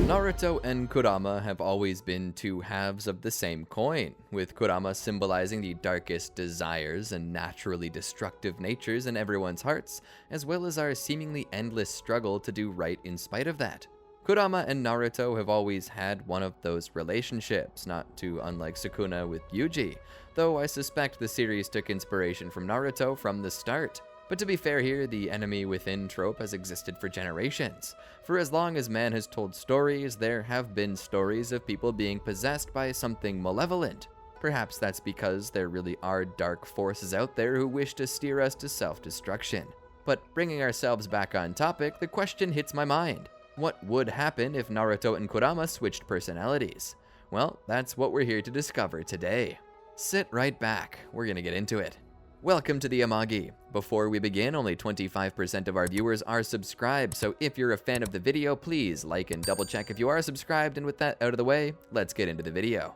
Naruto and Kurama have always been two halves of the same coin, with Kurama symbolizing the darkest desires and naturally destructive natures in everyone's hearts, as well as our seemingly endless struggle to do right in spite of that. Kurama and Naruto have always had one of those relationships, not too unlike Sakuna with Yuji, though I suspect the series took inspiration from Naruto from the start. But to be fair here, the enemy within trope has existed for generations. For as long as man has told stories, there have been stories of people being possessed by something malevolent. Perhaps that's because there really are dark forces out there who wish to steer us to self-destruction. But bringing ourselves back on topic, the question hits my mind. What would happen if Naruto and Kurama switched personalities? Well, that's what we're here to discover today. Sit right back, we're gonna get into it. Welcome to the Amagi. Before we begin, only 25% of our viewers are subscribed, so if you're a fan of the video, please like and double check if you are subscribed, and with that out of the way, let's get into the video.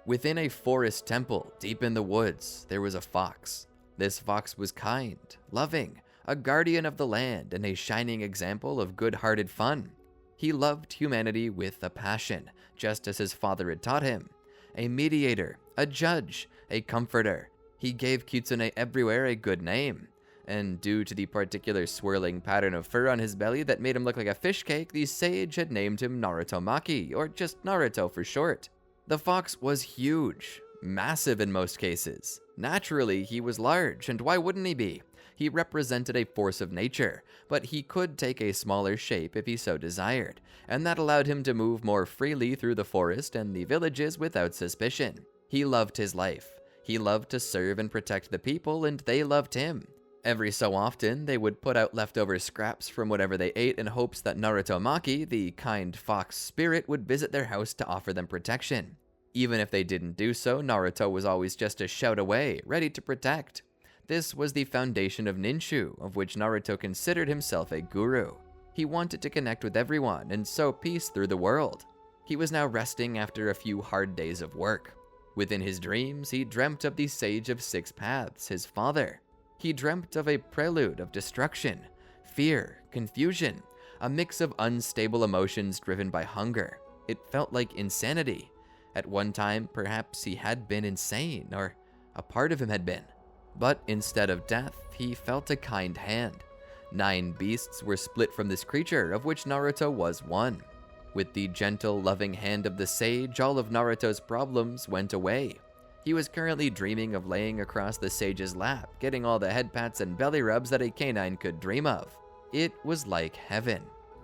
Within a forest temple, deep in the woods, there was a fox. This fox was kind, loving, a guardian of the land, and a shining example of good-hearted fun. He loved humanity with a passion, just as his father had taught him. A mediator, a judge, a comforter. He gave Kitsune everywhere a good name, and due to the particular swirling pattern of fur on his belly that made him look like a fish cake, the sage had named him Naruto Maki, or just Naruto for short. The fox was huge, massive in most cases. Naturally, he was large, and why wouldn't he be? He represented a force of nature, but he could take a smaller shape if he so desired, and that allowed him to move more freely through the forest and the villages without suspicion. He loved his life. He loved to serve and protect the people, and they loved him. Every so often, they would put out leftover scraps from whatever they ate in hopes that Naruto Maki, the kind fox spirit, would visit their house to offer them protection. Even if they didn't do so, Naruto was always just a shout away, ready to protect. This was the foundation of Ninshu, of which Naruto considered himself a guru. He wanted to connect with everyone and sow peace through the world. He was now resting after a few hard days of work. Within his dreams, he dreamt of the Sage of Six Paths, his father. He dreamt of a prelude of destruction, fear, confusion, a mix of unstable emotions driven by hunger. It felt like insanity. At one time, perhaps he had been insane, or a part of him had been. But instead of death, he felt a kind hand. 9 beasts were split from this creature, of which Naruto was one. With the gentle, loving hand of the sage, all of Naruto's problems went away. He was currently dreaming of laying across the sage's lap, getting all the head pats and belly rubs that a canine could dream of. It was like heaven.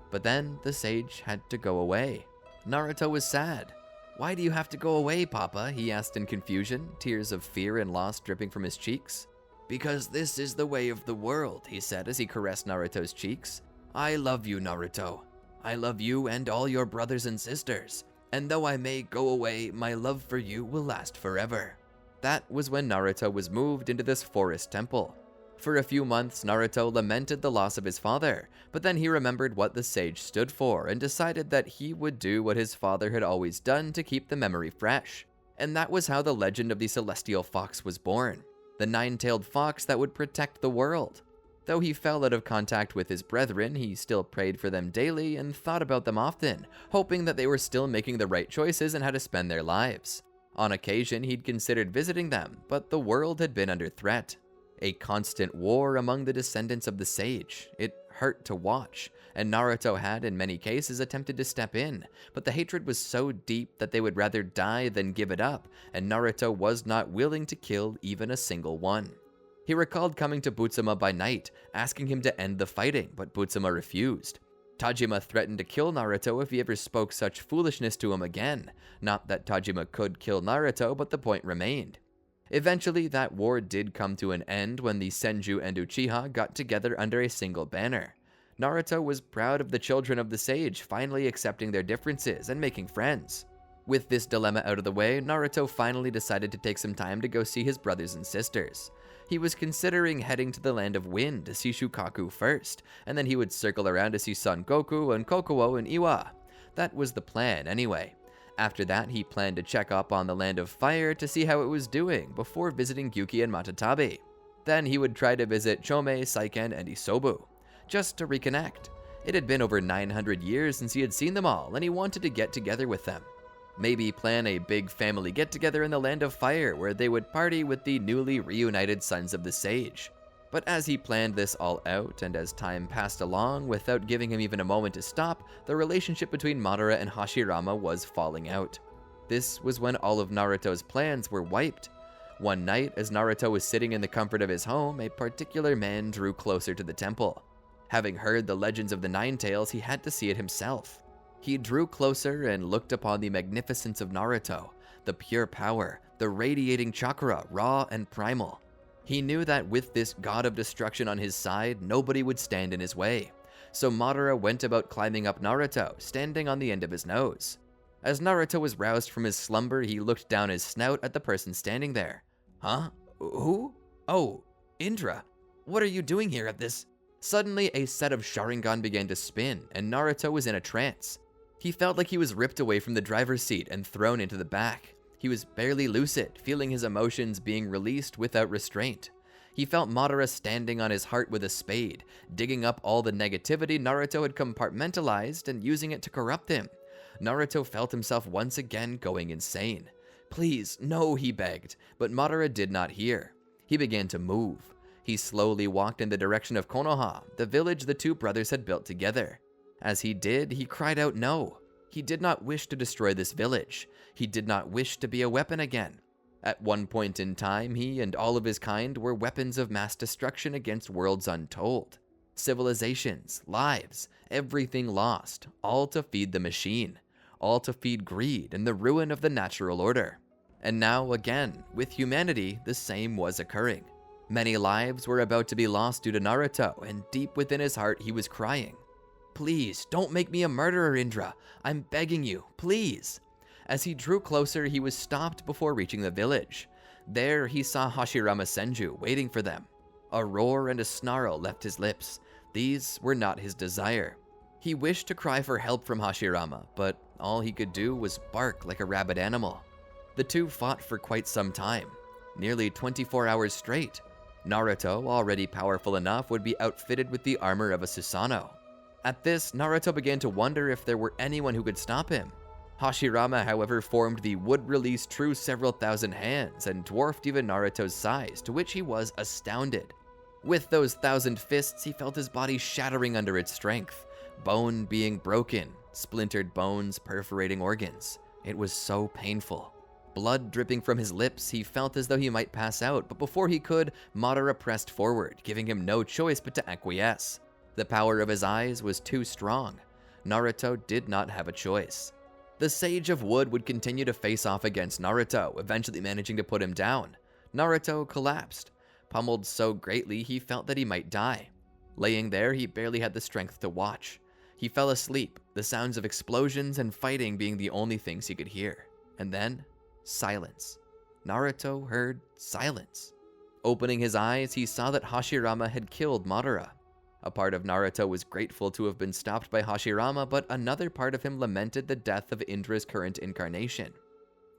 But then the sage had to go away. Naruto was sad. "Why do you have to go away, Papa?" he asked in confusion, tears of fear and loss dripping from his cheeks. "Because this is the way of the world," he said as he caressed Naruto's cheeks. "I love you, Naruto. I love you and all your brothers and sisters, and though I may go away, my love for you will last forever." That was when Naruto was moved into this forest temple. For a few months, Naruto lamented the loss of his father, but then he remembered what the sage stood for and decided that he would do what his father had always done to keep the memory fresh. And that was how the legend of the celestial fox was born, the 9-tailed fox that would protect the world. Though he fell out of contact with his brethren, he still prayed for them daily and thought about them often, hoping that they were still making the right choices and how to spend their lives. On occasion, he'd considered visiting them, but the world had been under threat. A constant war among the descendants of the sage. It hurt to watch, and Naruto had, in many cases, attempted to step in, but the hatred was so deep that they would rather die than give it up, and Naruto was not willing to kill even a single one. He recalled coming to Butsuma by night, asking him to end the fighting, but Butsuma refused. Tajima threatened to kill Naruto if he ever spoke such foolishness to him again. Not that Tajima could kill Naruto, but the point remained. Eventually, that war did come to an end when the Senju and Uchiha got together under a single banner. Naruto was proud of the children of the sage finally accepting their differences and making friends. With this dilemma out of the way, Naruto finally decided to take some time to go see his brothers and sisters. He was considering heading to the land of wind to see Shukaku first, and then he would circle around to see Son Goku and Kokuo and Iwa. That was the plan anyway. After that, he planned to check up on the land of fire to see how it was doing before visiting Gyuki and Matatabi. Then he would try to visit Chome, Saiken, and Isobu, just to reconnect. It had been over 900 years since he had seen them all, and he wanted to get together with them. Maybe plan a big family get-together in the Land of Fire where they would party with the newly reunited Sons of the Sage. But as he planned this all out, and as time passed along without giving him even a moment to stop, the relationship between Madara and Hashirama was falling out. This was when all of Naruto's plans were wiped. One night, as Naruto was sitting in the comfort of his home, a particular man drew closer to the temple. Having heard the legends of the Nine Tails, he had to see it himself. He drew closer and looked upon the magnificence of Naruto, the pure power, the radiating chakra, raw and primal. He knew that with this god of destruction on his side, nobody would stand in his way. So Madara went about climbing up Naruto, standing on the end of his nose. As Naruto was roused from his slumber, he looked down his snout at the person standing there. Huh? Who? Oh, Indra. What are you doing here at this? Suddenly, a set of Sharingan began to spin, and Naruto was in a trance. He felt like he was ripped away from the driver's seat and thrown into the back. He was barely lucid, feeling his emotions being released without restraint. He felt Madara standing on his heart with a spade, digging up all the negativity Naruto had compartmentalized and using it to corrupt him. Naruto felt himself once again going insane. Please, no, he begged, but Madara did not hear. He began to move. He slowly walked in the direction of Konoha, the village the two brothers had built together. As he did, he cried out no. He did not wish to destroy this village. He did not wish to be a weapon again. At one point in time, he and all of his kind were weapons of mass destruction against worlds untold. Civilizations, lives, everything lost, all to feed the machine, all to feed greed and the ruin of the natural order. And now, again, with humanity, the same was occurring. Many lives were about to be lost due to Naruto, and deep within his heart, he was crying. Please, don't make me a murderer, Indra. I'm begging you, please. As he drew closer, he was stopped before reaching the village. There, he saw Hashirama Senju waiting for them. A roar and a snarl left his lips. These were not his desire. He wished to cry for help from Hashirama, but all he could do was bark like a rabid animal. The two fought for quite some time, nearly 24 hours straight. Naruto, already powerful enough, would be outfitted with the armor of a Susanoo. At this, Naruto began to wonder if there were anyone who could stop him. Hashirama, however, formed the would-release true several thousand hands and dwarfed even Naruto's size, to which he was astounded. With those 1,000 fists, he felt his body shattering under its strength, bone being broken, splintered bones perforating organs. It was so painful. Blood dripping from his lips, he felt as though he might pass out, but before he could, Madara pressed forward, giving him no choice but to acquiesce. The power of his eyes was too strong. Naruto did not have a choice. The Sage of Wood would continue to face off against Naruto, eventually managing to put him down. Naruto collapsed. Pummeled so greatly, he felt that he might die. Laying there, he barely had the strength to watch. He fell asleep, the sounds of explosions and fighting being the only things he could hear. And then, silence. Naruto heard silence. Opening his eyes, he saw that Hashirama had killed Madara. A part of Naruto was grateful to have been stopped by Hashirama, but another part of him lamented the death of Indra's current incarnation.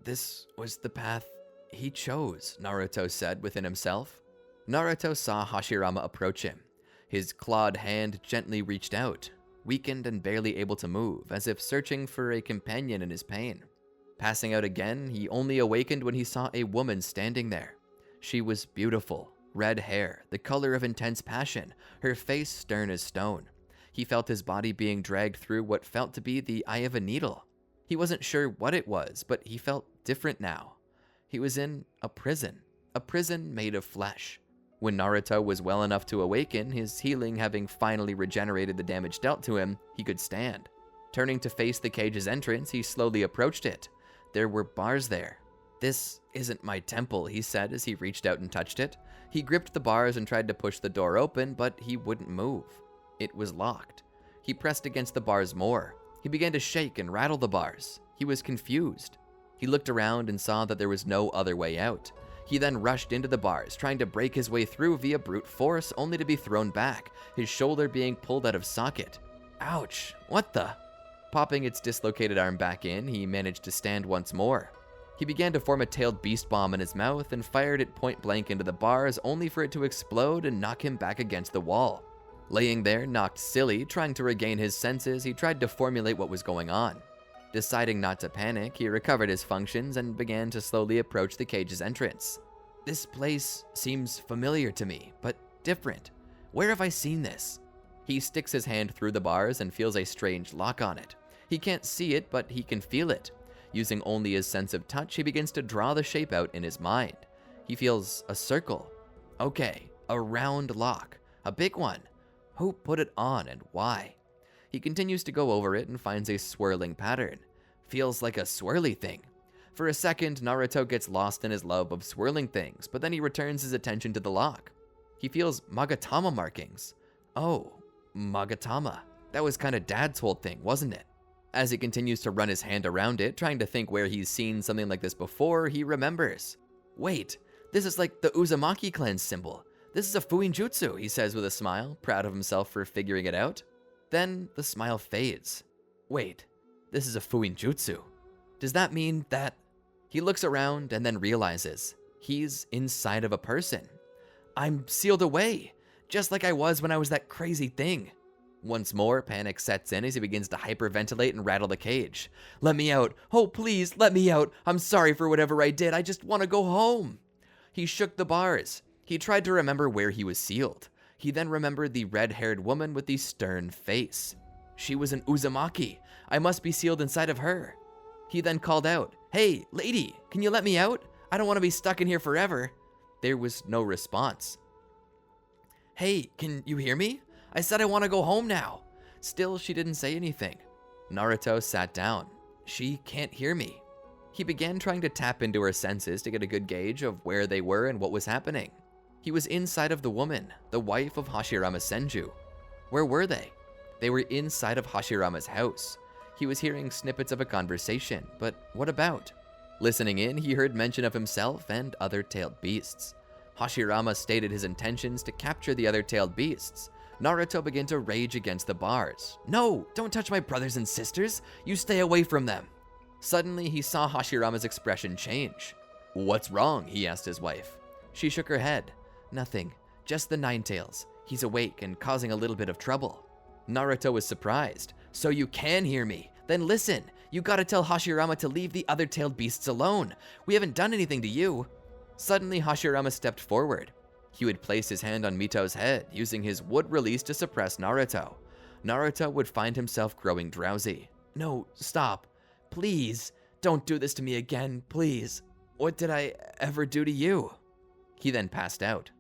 This was the path he chose, Naruto said within himself. Naruto saw Hashirama approach him. His clawed hand gently reached out, weakened and barely able to move, as if searching for a companion in his pain. Passing out again, he only awakened when he saw a woman standing there. She was beautiful. Red hair, the color of intense passion, her face stern as stone. He felt his body being dragged through what felt to be the eye of a needle. He wasn't sure what it was, but he felt different now. He was in a prison made of flesh. When Naruto was well enough to awaken, his healing having finally regenerated the damage dealt to him, he could stand. Turning to face the cage's entrance, he slowly approached it. There were bars there. This isn't my temple, he said as he reached out and touched it. He gripped the bars and tried to push the door open, but he wouldn't move. It was locked. He pressed against the bars more. He began to shake and rattle the bars. He was confused. He looked around and saw that there was no other way out. He then rushed into the bars, trying to break his way through via brute force, only to be thrown back, his shoulder being pulled out of socket. Ouch, what the? Popping its dislocated arm back in, he managed to stand once more. He began to form a tailed beast bomb in his mouth and fired it point blank into the bars, only for it to explode and knock him back against the wall. Laying there, knocked silly, trying to regain his senses, he tried to formulate what was going on. Deciding not to panic, he recovered his functions and began to slowly approach the cage's entrance. This place seems familiar to me, but different. Where have I seen this? He sticks his hand through the bars and feels a strange lock on it. He can't see it, but he can feel it. Using only his sense of touch, he begins to draw the shape out in his mind. He feels a circle. Okay, a round lock. A big one. Who put it on and why? He continues to go over it and finds a swirling pattern. Feels like a swirly thing. For a second, Naruto gets lost in his love of swirling things, but then he returns his attention to the lock. He feels Magatama markings. Oh, Magatama. That was kinda Dad's whole thing, wasn't it? As he continues to run his hand around it, trying to think where he's seen something like this before, he remembers. Wait, this is like the Uzumaki clan's symbol. This is a Fuinjutsu, he says with a smile, proud of himself for figuring it out. Then the smile fades. Wait, this is a Fuinjutsu. Does that mean that... He looks around and then realizes he's inside of a person. I'm sealed away, just like I was when I was that crazy thing. Once more, panic sets in as he begins to hyperventilate and rattle the cage. Let me out. Oh, please, let me out. I'm sorry for whatever I did. I just want to go home. He shook the bars. He tried to remember where he was sealed. He then remembered the red-haired woman with the stern face. She was an Uzumaki. I must be sealed inside of her. He then called out, Hey, lady, can you let me out? I don't want to be stuck in here forever. There was no response. Hey, can you hear me? I said I want to go home now. Still, she didn't say anything. Naruto sat down. She can't hear me. He began trying to tap into her senses to get a good gauge of where they were and what was happening. He was inside of the woman, the wife of Hashirama Senju. Where were they? They were inside of Hashirama's house. He was hearing snippets of a conversation, but what about? Listening in, he heard mention of himself and other-tailed beasts. Hashirama stated his intentions to capture the other-tailed beasts. Naruto began to rage against the bars. No, don't touch my brothers and sisters. You stay away from them. Suddenly, he saw Hashirama's expression change. What's wrong? He asked his wife. She shook her head. Nothing, just the Ninetails. He's awake and causing a little bit of trouble. Naruto was surprised. So you can hear me. Then listen. You gotta tell Hashirama to leave the other-tailed beasts alone. We haven't done anything to you. Suddenly, Hashirama stepped forward. He would place his hand on Mito's head, using his wood release to suppress Naruto. Naruto would find himself growing drowsy. No, stop. Please, don't do this to me again, please. What did I ever do to you? He then passed out.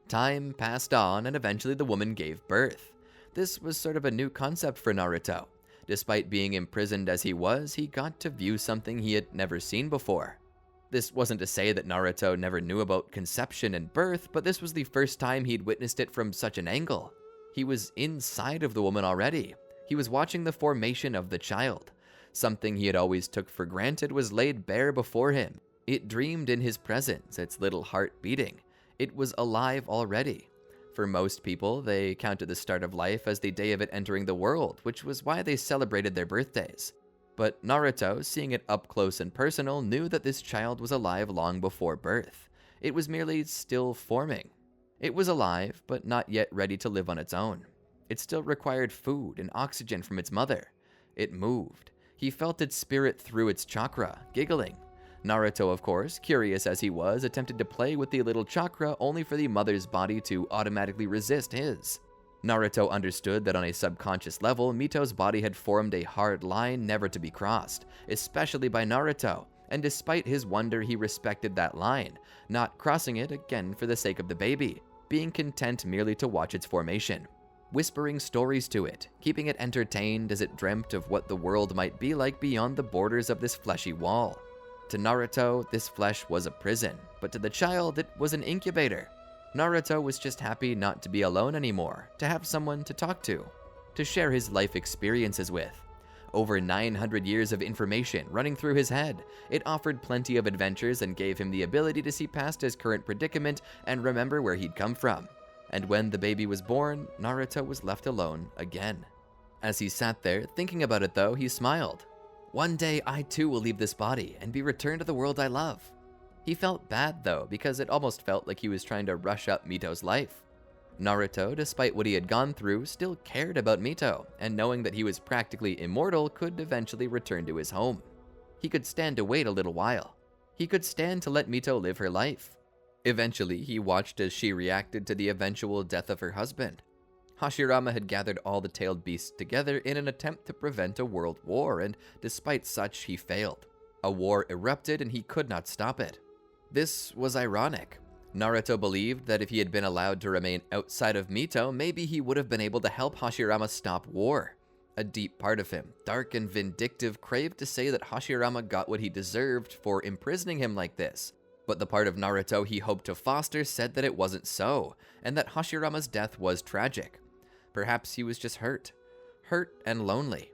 Time passed on, and eventually the woman gave birth. This was sort of a new concept for Naruto. Despite being imprisoned as he was, he got to view something he had never seen before. This wasn't to say that Naruto never knew about conception and birth, but this was the first time he'd witnessed it from such an angle. He was inside of the woman already. He was watching the formation of the child. Something he had always took for granted was laid bare before him. It dreamed in his presence, its little heart beating. It was alive already. For most people, they counted the start of life as the day of it entering the world, which was why they celebrated their birthdays. But Naruto, seeing it up close and personal, knew that this child was alive long before birth. It was merely still forming. It was alive, but not yet ready to live on its own. It still required food and oxygen from its mother. It moved. He felt its spirit through its chakra, giggling. Naruto, of course, curious as he was, attempted to play with the little chakra only for the mother's body to automatically resist his. Naruto understood that on a subconscious level, Mito's body had formed a hard line never to be crossed, especially by Naruto, and despite his wonder, he respected that line, not crossing it again for the sake of the baby, being content merely to watch its formation. Whispering stories to it, keeping it entertained as it dreamt of what the world might be like beyond the borders of this fleshy wall. To Naruto, this flesh was a prison, but to the child, it was an incubator. Naruto was just happy not to be alone anymore, to have someone to talk to share his life experiences with. Over 900 years of information running through his head, it offered plenty of adventures and gave him the ability to see past his current predicament and remember where he'd come from. And when the baby was born, Naruto was left alone again. As he sat there, thinking about it though, he smiled. One day I too will leave this body and be returned to the world I love. He felt bad though, because it almost felt like he was trying to rush up Mito's life. Naruto, despite what he had gone through, still cared about Mito, and knowing that he was practically immortal could eventually return to his home. He could stand to wait a little while. He could stand to let Mito live her life. Eventually, he watched as she reacted to the eventual death of her husband. Hashirama had gathered all the tailed beasts together in an attempt to prevent a world war, and despite such, he failed. A war erupted and he could not stop it. This was ironic. Naruto believed that if he had been allowed to remain outside of Mito, maybe he would have been able to help Hashirama stop war. A deep part of him, dark and vindictive, craved to say that Hashirama got what he deserved for imprisoning him like this. But the part of Naruto he hoped to foster said that it wasn't so, and that Hashirama's death was tragic. Perhaps he was just hurt and lonely.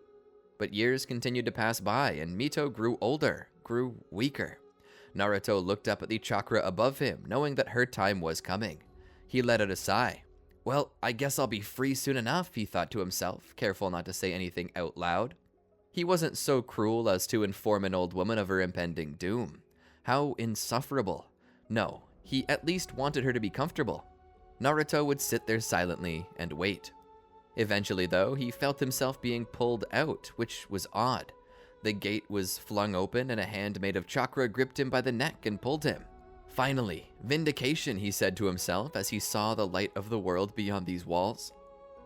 But years continued to pass by, and Mito grew older, grew weaker. Naruto looked up at the chakra above him, knowing that her time was coming. He let out a sigh. Well, I guess I'll be free soon enough, he thought to himself, careful not to say anything out loud. He wasn't so cruel as to inform an old woman of her impending doom. How insufferable. No, he at least wanted her to be comfortable. Naruto would sit there silently and wait. Eventually, though, he felt himself being pulled out, which was odd. The gate was flung open and a hand made of chakra gripped him by the neck and pulled him. Finally, vindication, he said to himself as he saw the light of the world beyond these walls.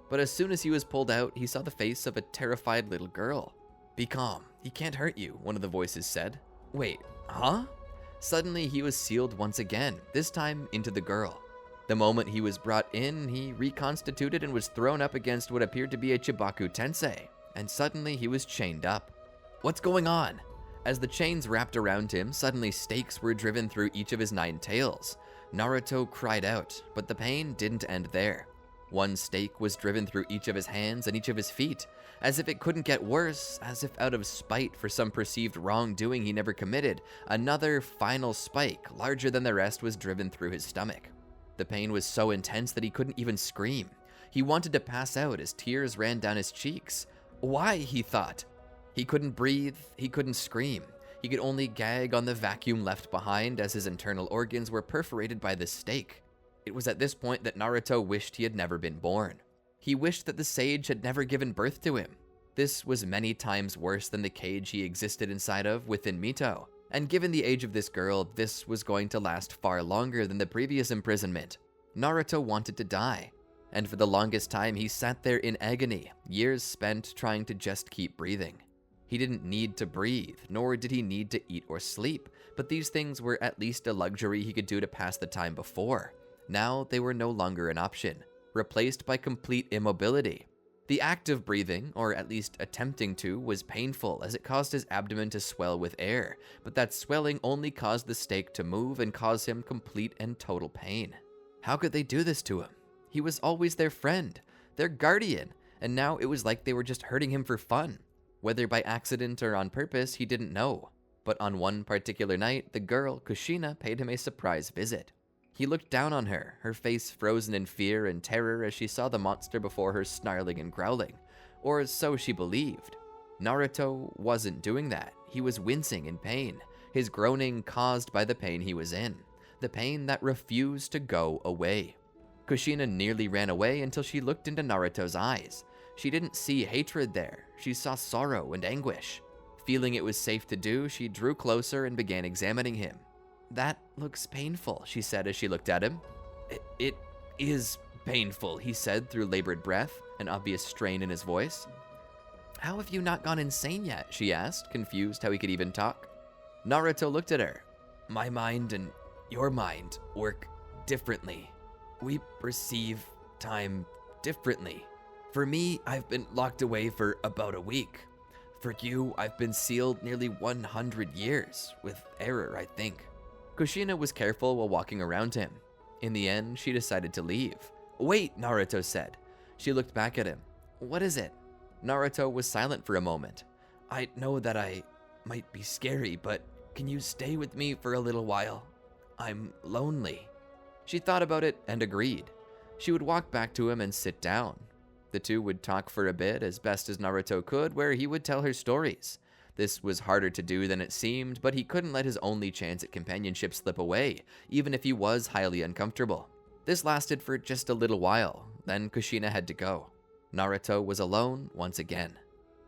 But as soon as he was pulled out, he saw the face of a terrified little girl. Be calm, he can't hurt you, one of the voices said. Wait, huh? Suddenly he was sealed once again, this time into the girl. The moment he was brought in, he reconstituted and was thrown up against what appeared to be a Chibaku Tensei, and suddenly he was chained up. What's going on? As the chains wrapped around him, suddenly stakes were driven through each of his 9 tails. Naruto cried out, but the pain didn't end there. One stake was driven through each of his hands and each of his feet, as if it couldn't get worse, as if out of spite for some perceived wrongdoing he never committed. Another final spike, larger than the rest, was driven through his stomach. The pain was so intense that he couldn't even scream. He wanted to pass out as tears ran down his cheeks. Why, he thought. He couldn't breathe, he couldn't scream. He could only gag on the vacuum left behind as his internal organs were perforated by the stake. It was at this point that Naruto wished he had never been born. He wished that the sage had never given birth to him. This was many times worse than the cage he existed inside of within Mito. And given the age of this girl, this was going to last far longer than the previous imprisonment. Naruto wanted to die. And for the longest time, he sat there in agony, years spent trying to just keep breathing. He didn't need to breathe, nor did he need to eat or sleep, but these things were at least a luxury he could do to pass the time before. Now they were no longer an option, replaced by complete immobility. The act of breathing, or at least attempting to, was painful as it caused his abdomen to swell with air, but that swelling only caused the stake to move and cause him complete and total pain. How could they do this to him? He was always their friend, their guardian, and now it was like they were just hurting him for fun. Whether by accident or on purpose, he didn't know. But on one particular night, the girl, Kushina, paid him a surprise visit. He looked down on her, her face frozen in fear and terror as she saw the monster before her snarling and growling. Or so she believed. Naruto wasn't doing that. He was wincing in pain, his groaning caused by the pain he was in. The pain that refused to go away. Kushina nearly ran away until she looked into Naruto's eyes. She didn't see hatred there, she saw sorrow and anguish. Feeling it was safe to do, she drew closer and began examining him. That looks painful, she said as she looked at him. It is painful, he said through labored breath, an obvious strain in his voice. How have you not gone insane yet, she asked, confused how he could even talk. Naruto looked at her. My mind and your mind work differently. We perceive time differently. For me, I've been locked away for about a week. For you, I've been sealed nearly 100 years, with error, I think. Kushina was careful while walking around him. In the end, she decided to leave. Wait, Naruto said. She looked back at him. What is it? Naruto was silent for a moment. I know that I might be scary, but can you stay with me for a little while? I'm lonely. She thought about it and agreed. She would walk back to him and sit down. The two would talk for a bit, as best as Naruto could, where he would tell her stories. This was harder to do than it seemed, but he couldn't let his only chance at companionship slip away, even if he was highly uncomfortable. This lasted for just a little while, then Kushina had to go. Naruto was alone once again.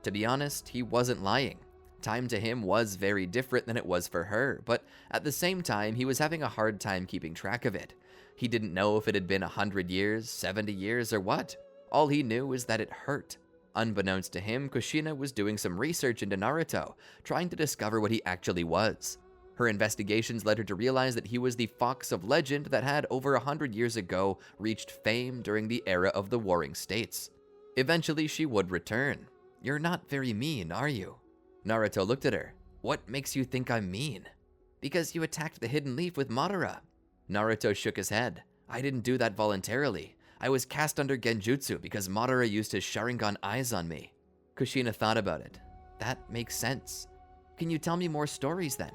To be honest, he wasn't lying. Time to him was very different than it was for her, but at the same time, he was having a hard time keeping track of it. He didn't know if it had been 100 years, 70 years, or what. All he knew was that it hurt. Unbeknownst to him, Kushina was doing some research into Naruto, trying to discover what he actually was. Her investigations led her to realize that he was the fox of legend that had, over 100 years ago, reached fame during the era of the Warring States. Eventually, she would return. "You're not very mean, are you?" Naruto looked at her. "What makes you think I'm mean?" "Because you attacked the hidden leaf with Madara." Naruto shook his head. "I didn't do that voluntarily. I was cast under Genjutsu because Madara used his Sharingan eyes on me." Kushina thought about it. "That makes sense. Can you tell me more stories then?"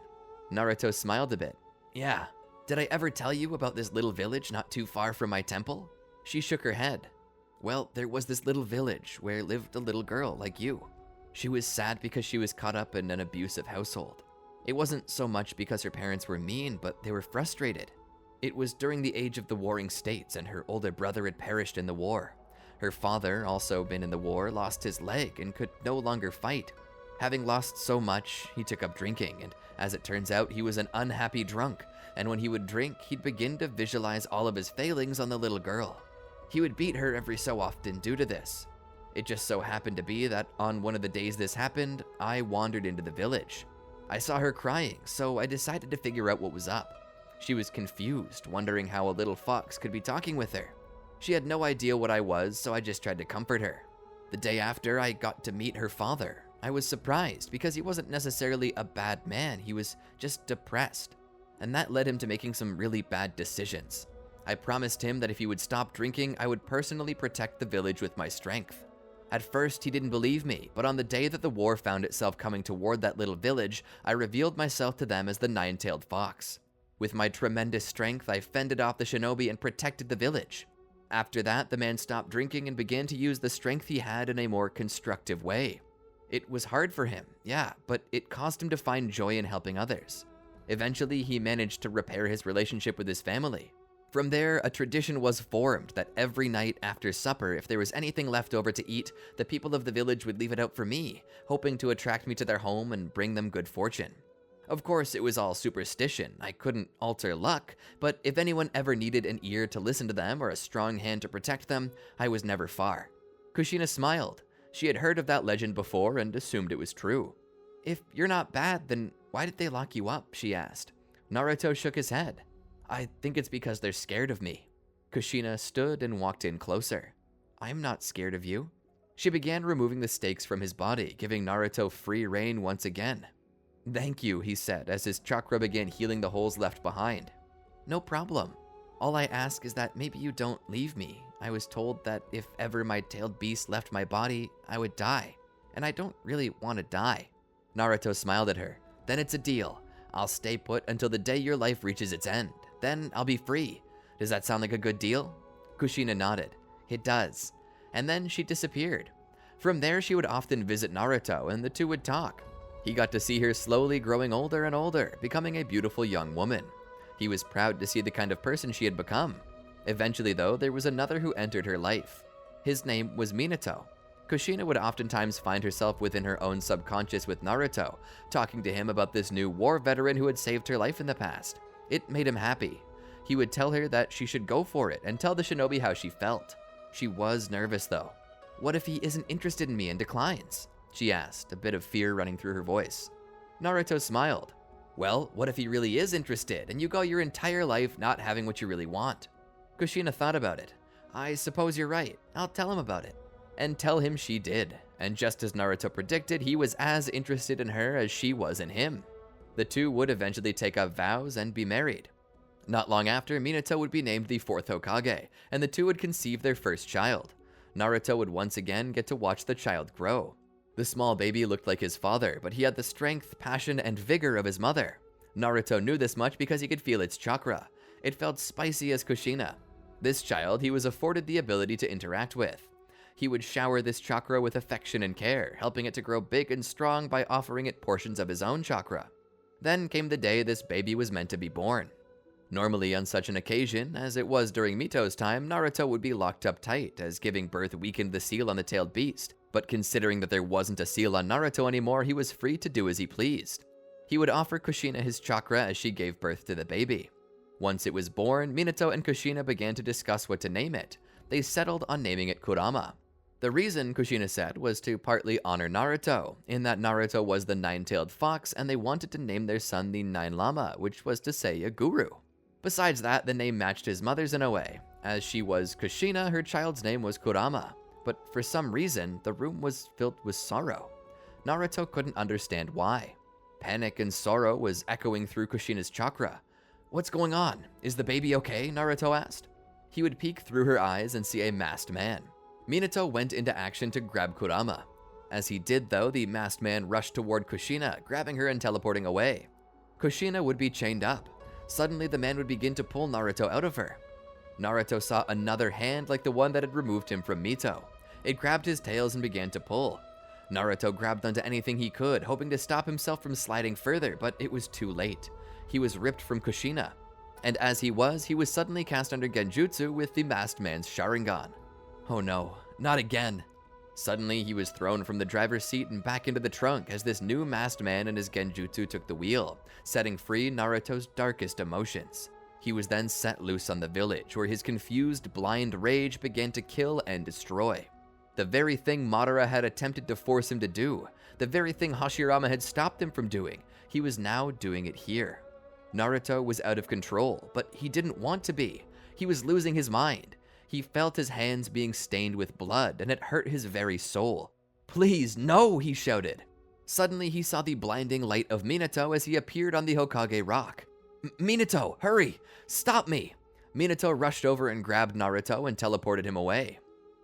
Naruto smiled a bit. "Yeah. Did I ever tell you about this little village not too far from my temple?" She shook her head. "Well, there was this little village where lived a little girl like you. She was sad because she was caught up in an abusive household. It wasn't so much because her parents were mean, but they were frustrated. It was during the age of the Warring States, and her older brother had perished in the war. Her father, also been in the war, lost his leg and could no longer fight. Having lost so much, he took up drinking, and as it turns out, he was an unhappy drunk, and when he would drink, he'd begin to visualize all of his failings on the little girl. He would beat her every so often due to this. It just so happened to be that on one of the days this happened, I wandered into the village. I saw her crying, so I decided to figure out what was up. She was confused, wondering how a little fox could be talking with her. She had no idea what I was, so I just tried to comfort her. The day after, I got to meet her father. I was surprised because he wasn't necessarily a bad man, he was just depressed. And that led him to making some really bad decisions. I promised him that if he would stop drinking, I would personally protect the village with my strength. At first, he didn't believe me, but on the day that the war found itself coming toward that little village, I revealed myself to them as the nine-tailed fox. With my tremendous strength, I fended off the shinobi and protected the village. After that, the man stopped drinking and began to use the strength he had in a more constructive way. It was hard for him, yeah, but it caused him to find joy in helping others. Eventually, he managed to repair his relationship with his family. From there, a tradition was formed that every night after supper, if there was anything left over to eat, the people of the village would leave it out for me, hoping to attract me to their home and bring them good fortune. Of course, it was all superstition. I couldn't alter luck, but if anyone ever needed an ear to listen to them or a strong hand to protect them, I was never far. Kushina smiled. She had heard of that legend before and assumed it was true. "If you're not bad, then why did they lock you up?" she asked. Naruto shook his head. "I think it's because they're scared of me." Kushina stood and walked in closer. "I'm not scared of you." She began removing the stakes from his body, giving Naruto free rein once again. "Thank you," he said, as his chakra began healing the holes left behind. "No problem. All I ask is that maybe you don't leave me. I was told that if ever my tailed beast left my body, I would die. And I don't really want to die." Naruto smiled at her. "Then it's a deal. I'll stay put until the day your life reaches its end. Then I'll be free. Does that sound like a good deal?" Kushina nodded. "It does." And then she disappeared. From there, she would often visit Naruto, and the two would talk. He got to see her slowly growing older and older, becoming a beautiful young woman. He was proud to see the kind of person she had become. Eventually, though, there was another who entered her life. His name was Minato. Kushina would oftentimes find herself within her own subconscious with Naruto, talking to him about this new war veteran who had saved her life in the past. It made him happy. He would tell her that she should go for it and tell the shinobi how she felt. She was nervous, though. "What if he isn't interested in me and declines?" she asked, a bit of fear running through her voice. Naruto smiled. "Well, what if he really is interested and you go your entire life not having what you really want?" Kushina thought about it. "I suppose you're right. I'll tell him about it." And tell him she did. And just as Naruto predicted, he was as interested in her as she was in him. The two would eventually take up vows and be married. Not long after, Minato would be named the fourth Hokage, and the two would conceive their first child. Naruto would once again get to watch the child grow. The small baby looked like his father, but he had the strength, passion, and vigor of his mother. Naruto knew this much because he could feel its chakra. It felt spicy as Kushina. This child he was afforded the ability to interact with. He would shower this chakra with affection and care, helping it to grow big and strong by offering it portions of his own chakra. Then came the day this baby was meant to be born. Normally on such an occasion, as it was during Mito's time, Naruto would be locked up tight, as giving birth weakened the seal on the tailed beast, but considering that there wasn't a seal on Naruto anymore, he was free to do as he pleased. He would offer Kushina his chakra as she gave birth to the baby. Once it was born, Minato and Kushina began to discuss what to name it. They settled on naming it Kurama. The reason, Kushina said, was to partly honor Naruto, in that Naruto was the nine-tailed fox and they wanted to name their son the Nine Lama, which was to say a guru. Besides that, the name matched his mother's in a way. As she was Kushina, her child's name was Kurama. But for some reason, the room was filled with sorrow. Naruto couldn't understand why. Panic and sorrow was echoing through Kushina's chakra. "What's going on? Is the baby okay?" Naruto asked. He would peek through her eyes and see a masked man. Minato went into action to grab Kurama. As he did though, the masked man rushed toward Kushina, grabbing her and teleporting away. Kushina would be chained up. Suddenly the man would begin to pull Naruto out of her. Naruto saw another hand like the one that had removed him from Mito. It grabbed his tails and began to pull. Naruto grabbed onto anything he could, hoping to stop himself from sliding further, but it was too late. He was ripped from Kushina. And as he was suddenly cast under Genjutsu with the masked man's Sharingan. Oh no, not again. Suddenly, he was thrown from the driver's seat and back into the trunk as this new masked man and his Genjutsu took the wheel, setting free Naruto's darkest emotions. He was then set loose on the village, where his confused, blind rage began to kill and destroy. The very thing Madara had attempted to force him to do, the very thing Hashirama had stopped him from doing, he was now doing it here. Naruto was out of control, but he didn't want to be. He was losing his mind. He felt his hands being stained with blood, and it hurt his very soul. "Please, no!" he shouted. Suddenly, he saw the blinding light of Minato as he appeared on the Hokage rock. "Minato, hurry! Stop me!" Minato rushed over and grabbed Naruto and teleported him away.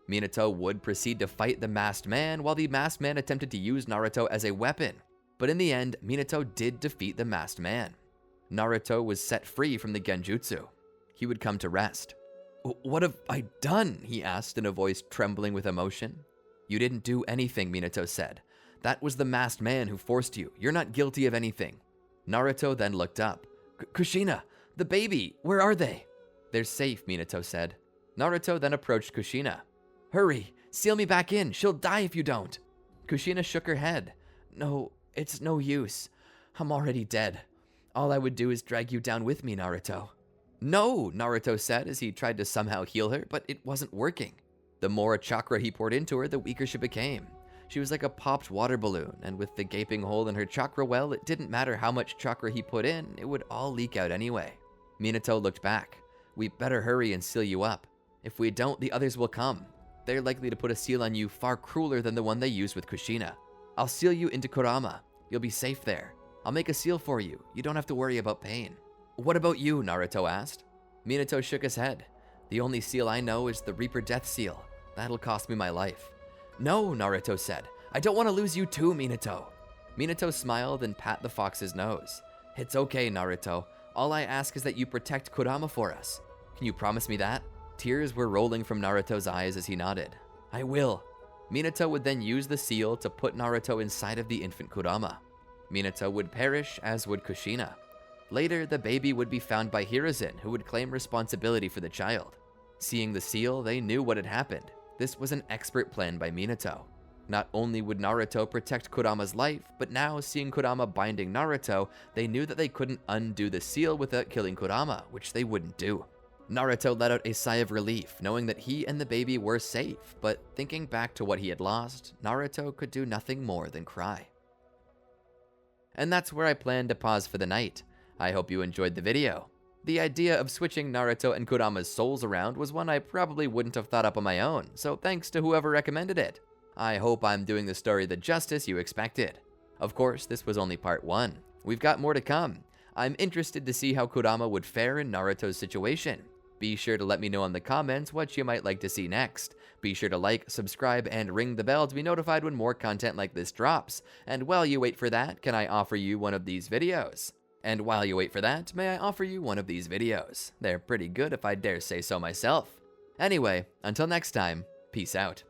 Minato would proceed to fight the masked man, while the masked man attempted to use Naruto as a weapon. But in the end, Minato did defeat the masked man. Naruto was set free from the Genjutsu. He would come to rest. "What have I done?" he asked in a voice trembling with emotion. "You didn't do anything," Minato said. "That was the masked man who forced you. You're not guilty of anything." Naruto then looked up. "Kushina, the baby, where are they?" "They're safe," Minato said. Naruto then approached Kushina. "Hurry, seal me back in. She'll die if you don't." Kushina shook her head. "No, it's no use. I'm already dead. All I would do is drag you down with me, Naruto." "No," Naruto said as he tried to somehow heal her, but it wasn't working. The more chakra he poured into her, the weaker she became. She was like a popped water balloon, and with the gaping hole in her chakra well, it didn't matter how much chakra he put in, it would all leak out anyway. Minato looked back. "We better hurry and seal you up. If we don't, the others will come. They're likely to put a seal on you far crueler than the one they used with Kushina. I'll seal you into Kurama. You'll be safe there. I'll make a seal for you. You don't have to worry about pain." "What about you?" Naruto asked. Minato shook his head. "The only seal I know is the Reaper Death Seal. That'll cost me my life." "No," Naruto said. "I don't want to lose you too, Minato." Minato smiled and pat the fox's nose. "It's okay, Naruto. All I ask is that you protect Kurama for us. Can you promise me that?" Tears were rolling from Naruto's eyes as he nodded. "I will." Minato would then use the seal to put Naruto inside of the infant Kurama. Minato would perish, as would Kushina. Later, the baby would be found by Hiruzen, who would claim responsibility for the child. Seeing the seal, they knew what had happened. This was an expert plan by Minato. Not only would Naruto protect Kurama's life, but now, seeing Kurama binding Naruto, they knew that they couldn't undo the seal without killing Kurama, which they wouldn't do. Naruto let out a sigh of relief, knowing that he and the baby were safe, but thinking back to what he had lost, Naruto could do nothing more than cry. And that's where I plan to pause for the night. I hope you enjoyed the video. The idea of switching Naruto and Kurama's souls around was one I probably wouldn't have thought up on my own, so thanks to whoever recommended it. I hope I'm doing the story the justice you expected. Of course, this was only part 1. We've got more to come. I'm interested to see how Kurama would fare in Naruto's situation. Be sure to let me know in the comments what you might like to see next. Be sure to like, subscribe, and ring the bell to be notified when more content like this drops. And while you wait for that, can I offer you one of these videos? And while you wait for that, may I offer you one of these videos? They're pretty good if I dare say so myself. Anyway, until next time, peace out.